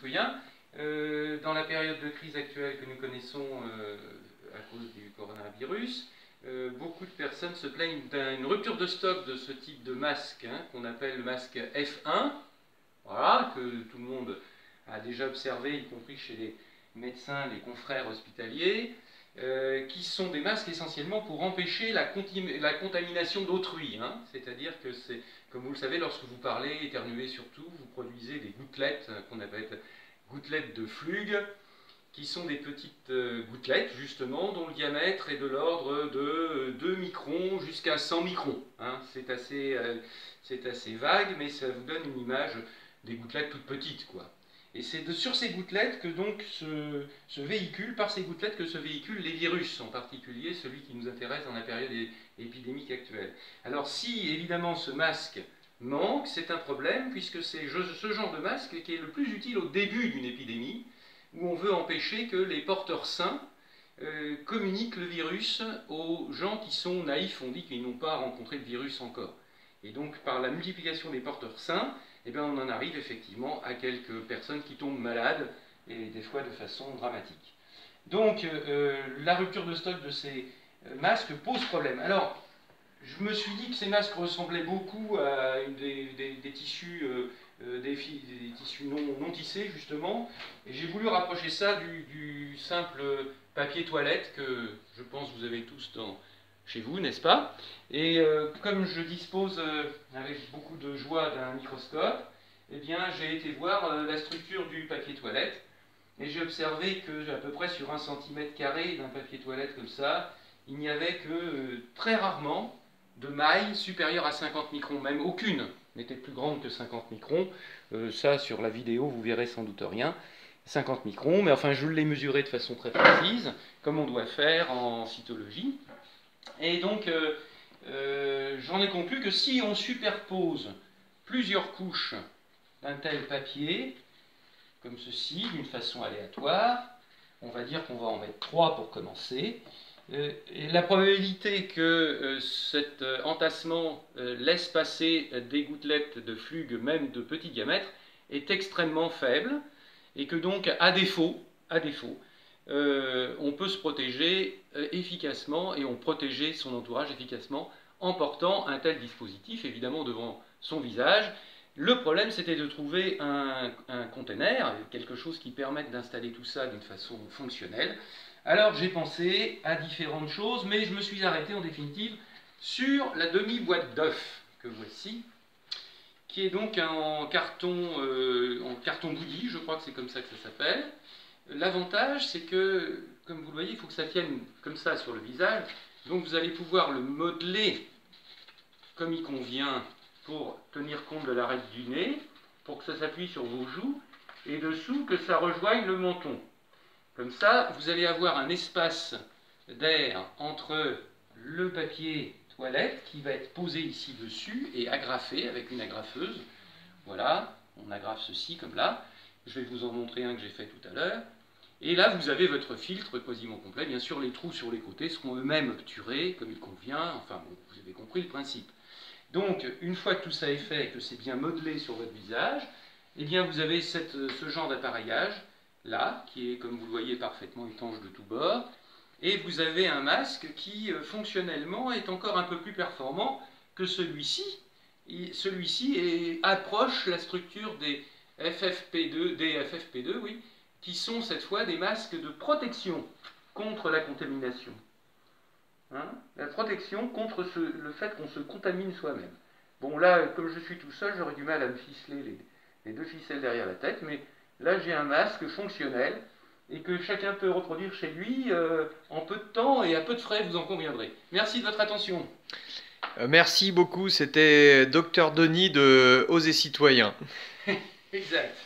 citoyens. Dans la période de crise actuelle que nous connaissons à cause du coronavirus, beaucoup de personnes se plaignent d'une rupture de stock de ce type de masque, hein, qu'on appelle le masque F1, voilà, que tout le monde a déjà observé, y compris chez les médecins, les confrères hospitaliers, qui sont des masques essentiellement pour empêcher la contamination d'autrui. Hein. C'est-à-dire que, comme vous le savez, lorsque vous parlez, éternuez surtout, vous produisez des gouttelettes qu'on appelle gouttelettes de Flug, qui sont des petites gouttelettes, justement, dont le diamètre est de l'ordre de 2 microns jusqu'à 100 microns. Hein. C'est assez vague, mais ça vous donne une image des gouttelettes toutes petites, quoi. Et c'est sur ces gouttelettes que donc par ces gouttelettes que se véhiculent les virus, en particulier celui qui nous intéresse dans la période épidémique actuelle. Alors si évidemment ce masque manque, c'est un problème, puisque c'est ce genre de masque qui est le plus utile au début d'une épidémie, où on veut empêcher que les porteurs sains communiquent le virus aux gens qui sont naïfs, on dit qu'ils n'ont pas rencontré le virus encore. Et donc par la multiplication des porteurs sains, eh bien, on en arrive effectivement à quelques personnes qui tombent malades, et des fois de façon dramatique. Donc, la rupture de stock de ces masques pose problème. Alors, je me suis dit que ces masques ressemblaient beaucoup à des tissus, des tissus non tissés, justement, et j'ai voulu rapprocher ça du simple papier toilette que je pense vous avez tous chez vous, n'est-ce pas? Et comme je dispose avec beaucoup de joie d'un microscope, eh bien j'ai été voir la structure du papier toilette, et j'ai observé que à peu près sur 1 cm² d'un papier toilette comme ça, il n'y avait que très rarement de maille supérieure à 50 microns, même aucune n'était plus grande que 50 microns. Ça, sur la vidéo, vous verrez sans doute rien. 50 microns, mais enfin je l'ai mesuré de façon très précise, comme on doit faire en cytologie. Et donc, j'en ai conclu que si on superpose plusieurs couches d'un tel papier, comme ceci, d'une façon aléatoire, on va dire qu'on va en mettre 3 pour commencer, et la probabilité que cet entassement laisse passer des gouttelettes de Flug, même de petit diamètre, est extrêmement faible, et que donc, à défaut, on peut se protéger efficacement, et on protégeait son entourage efficacement en portant un tel dispositif, évidemment devant son visage. Le problème, c'était de trouver un container, quelque chose qui permette d'installer tout ça d'une façon fonctionnelle. Alors j'ai pensé à différentes choses, mais je me suis arrêté en définitive sur la demi-boîte d'œufs que voici, qui est donc en carton goodie, je crois que c'est comme ça que ça s'appelle. L'avantage, c'est que, comme vous le voyez, il faut que ça tienne comme ça sur le visage, donc vous allez pouvoir le modeler comme il convient pour tenir compte de l'arête du nez, pour que ça s'appuie sur vos joues, et dessous que ça rejoigne le menton. Comme ça, vous allez avoir un espace d'air entre le papier toilette qui va être posé ici dessus et agrafé avec une agrafeuse. Voilà, on agrafe ceci comme là. Je vais vous en montrer un que j'ai fait tout à l'heure. Et là, vous avez votre filtre quasiment complet. Bien sûr, les trous sur les côtés seront eux-mêmes obturés comme il convient. Enfin, bon, vous avez compris le principe. Donc, une fois que tout ça est fait et que c'est bien modelé sur votre visage, eh bien, vous avez ce genre d'appareillage là, qui est, comme vous le voyez, parfaitement étanche de tous bords, et vous avez un masque qui, fonctionnellement, est encore un peu plus performant que celui-ci. Celui-ci approche la structure des FFP2, oui, qui sont cette fois des masques de protection contre la contamination. Hein, la protection contre le fait qu'on se contamine soi-même. Bon, là, comme je suis tout seul, j'aurais du mal à me ficeler les 2 ficelles derrière la tête, mais là, j'ai un masque fonctionnel et que chacun peut reproduire chez lui en peu de temps et à peu de frais, vous en conviendrez. Merci de votre attention. Merci beaucoup, c'était Dr Denis de Oser Citoyen. Exact.